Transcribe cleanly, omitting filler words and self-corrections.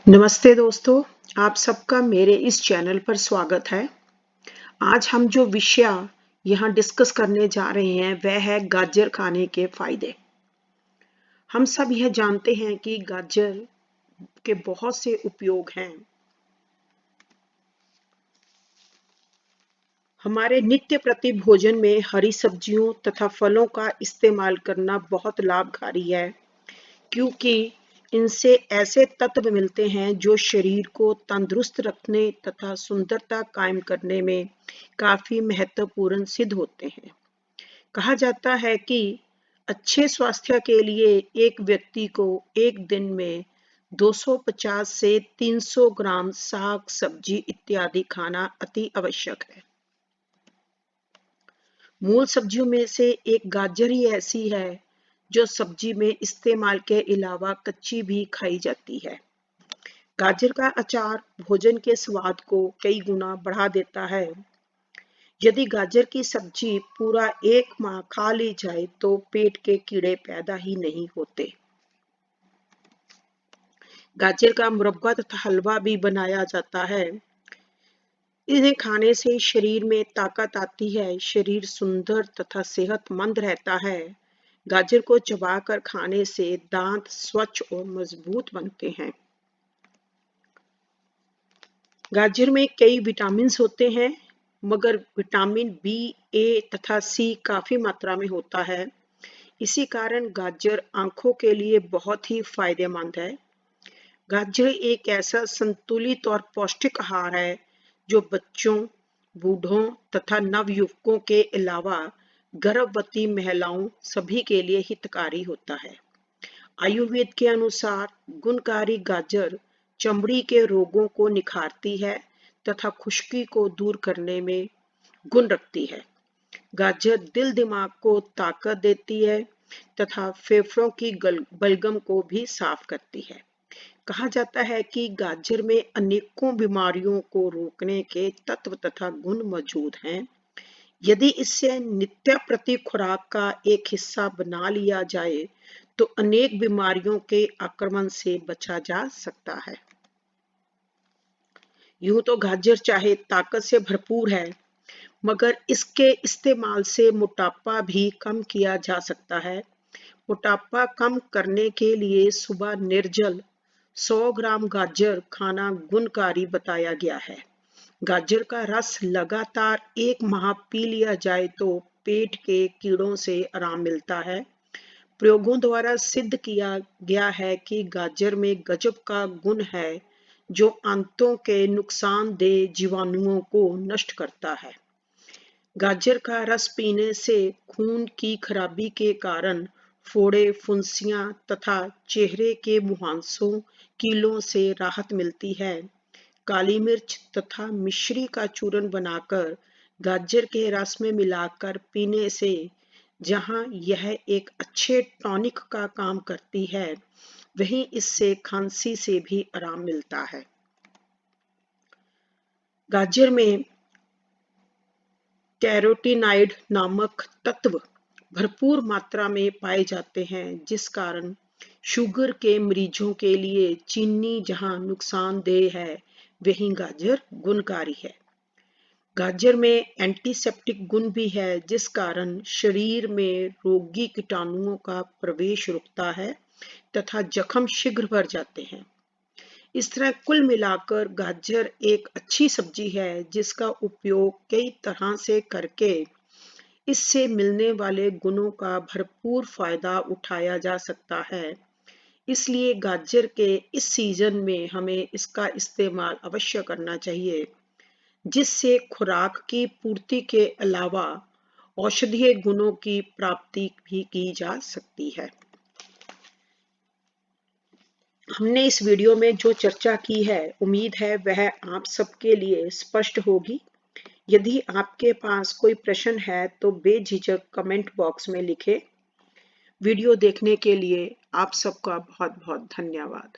नमस्ते दोस्तों, आप सबका मेरे इस चैनल पर स्वागत है। आज हम जो विषय यहाँ डिस्कस करने जा रहे हैं वह है गाजर खाने के फायदे। हम सब यह जानते हैं कि गाजर के बहुत से उपयोग हैं। हमारे नित्य प्रति भोजन में हरी सब्जियों तथा फलों का इस्तेमाल करना बहुत लाभकारी है, क्योंकि इनसे ऐसे तत्व मिलते हैं जो शरीर को तंदुरुस्त रखने तथा सुंदरता कायम करने में काफी महत्वपूर्ण सिद्ध होते हैं। कहा जाता है कि अच्छे स्वास्थ्य के लिए एक व्यक्ति को एक दिन में 250 से 300 ग्राम साग, सब्जी इत्यादि खाना अति आवश्यक है। मूल सब्जियों में से एक गाजर ही ऐसी है जो सब्जी में इस्तेमाल के अलावा कच्ची भी खाई जाती है। गाजर का अचार भोजन के स्वाद को कई गुना बढ़ा देता है। यदि गाजर की सब्जी पूरा एक माह खा ली जाए तो पेट के कीड़े पैदा ही नहीं होते। गाजर का मुरब्बा तथा हलवा भी बनाया जाता है। इन्हें खाने से शरीर में ताकत आती है, शरीर सुंदर तथा सेहतमंद रहता है। गाजर को चबाकर खाने से दांत स्वच्छ और मजबूत बनते हैं। गाजर में कई विटामिन होते हैं, मगर विटामिन बी, ए तथा सी काफी मात्रा में होता है। इसी कारण गाजर आंखों के लिए बहुत ही फायदेमंद है। गाजर एक ऐसा संतुलित और पौष्टिक आहार है जो बच्चों, बूढ़ों तथा नवयुवकों के अलावा गर्भवती महिलाओं सभी के लिए हितकारी होता है। आयुर्वेद के अनुसार गुणकारी गाजर चमड़ी के रोगों को निखारती है तथा खुश्की को दूर करने में गुण रखती है। गाजर दिल दिमाग को ताकत देती है तथा फेफड़ों की बलगम को भी साफ करती है। कहा जाता है कि गाजर में अनेकों बीमारियों को रोकने के तत्व तथा गुण मौजूद हैं। यदि इसे नित्य प्रति खुराक का एक हिस्सा बना लिया जाए तो अनेक बीमारियों के आक्रमण से बचा जा सकता है। यूं तो गाजर चाहे ताकत से भरपूर है, मगर इसके इस्तेमाल से मोटापा भी कम किया जा सकता है। मोटापा कम करने के लिए सुबह निर्जल 100 ग्राम गाजर खाना गुणकारी बताया गया है। गाजर का रस लगातार 1 माह पी लिया जाए तो पेट के कीड़ों से आराम मिलता है। प्रयोगों द्वारा सिद्ध किया गया है कि गाजर में गजब का गुण है जो आंतों के नुकसानदेह जीवाणुओं को नष्ट करता है। गाजर का रस पीने से खून की खराबी के कारण फोड़े, फुंसियां तथा चेहरे के मुहांसों, कीलों से राहत मिलती है। काली मिर्च तथा मिश्री का चूर्ण बनाकर गाजर के रस में मिलाकर पीने से जहां यह एक अच्छे टॉनिक का काम करती है, वहीं इससे खांसी से भी आराम मिलता है। गाजर में कैरोटीनॉइड नामक तत्व भरपूर मात्रा में पाए जाते हैं, जिस कारण शुगर के मरीजों के लिए चीनी जहां नुकसानदेह है, वहीं गाजर गुणकारी है। गाजर में एंटीसेप्टिक गुण भी है, जिस कारण शरीर में रोगी कीटाणुओं का प्रवेश रुकता है तथा जख्म शीघ्र भर जाते हैं। इस तरह कुल मिलाकर गाजर एक अच्छी सब्जी है जिसका उपयोग कई तरह से करके इससे मिलने वाले गुणों का भरपूर फायदा उठाया जा सकता है। इसलिए गाजर के इस सीजन में हमें इसका इस्तेमाल अवश्य करना चाहिए, जिससे खुराक की पूर्ति के अलावा औषधीय गुणों की प्राप्ति भी की जा सकती है। हमने इस वीडियो में जो चर्चा की है, उम्मीद है वह आप सबके लिए स्पष्ट होगी। यदि आपके पास कोई प्रश्न है तो बेझिझक कमेंट बॉक्स में लिखें। वीडियो देखने के लिए आप सबका बहुत बहुत धन्यवाद।